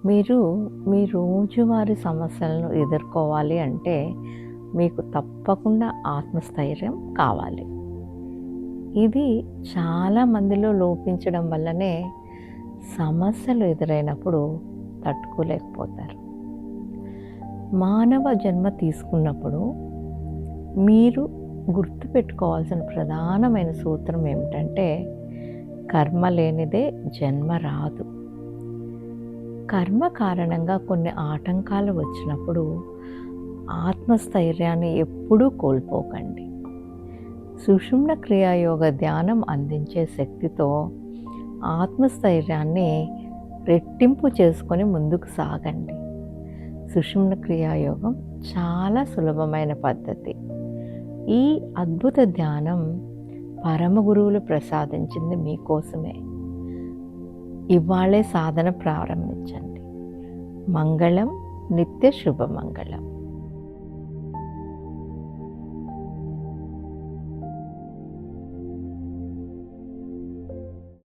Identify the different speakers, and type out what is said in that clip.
Speaker 1: మీరు మీ రోజువారీ సమస్యలను ఎదుర్కోవాలి అంటే మీకు తప్పకుండా ఆత్మస్థైర్యం కావాలి. ఇది చాలా మందిలో లోపించడం వల్లనే సమస్యలు ఎదురైనప్పుడు తట్టుకోలేకపోతారు. మానవ జన్మ తీసుకున్నప్పుడు మీరు గుర్తుపెట్టుకోవాల్సిన ప్రధానమైన సూత్రం ఏమిటంటే, కర్మ లేనిదే జన్మ రాదు. కర్మ కారణంగా కొన్ని ఆటంకాలు వచ్చినప్పుడు ఆత్మస్థైర్యాన్ని ఎప్పుడూ కోల్పోకండి. సుషుమ్న క్రియాయోగ ధ్యానం అందించే శక్తితో ఆత్మస్థైర్యాన్ని రెట్టింపు చేసుకొని ముందుకు సాగండి. సుషుమ్న క్రియాయోగం చాలా సులభమైన పద్ధతి. ఈ అద్భుత ధ్యానం పరమ గురువులు ప్రసాదించింది మీకోసమే. ఇవాళే సాధన ప్రారంభించండి. మంగళం, నిత్య శుభమంగళం.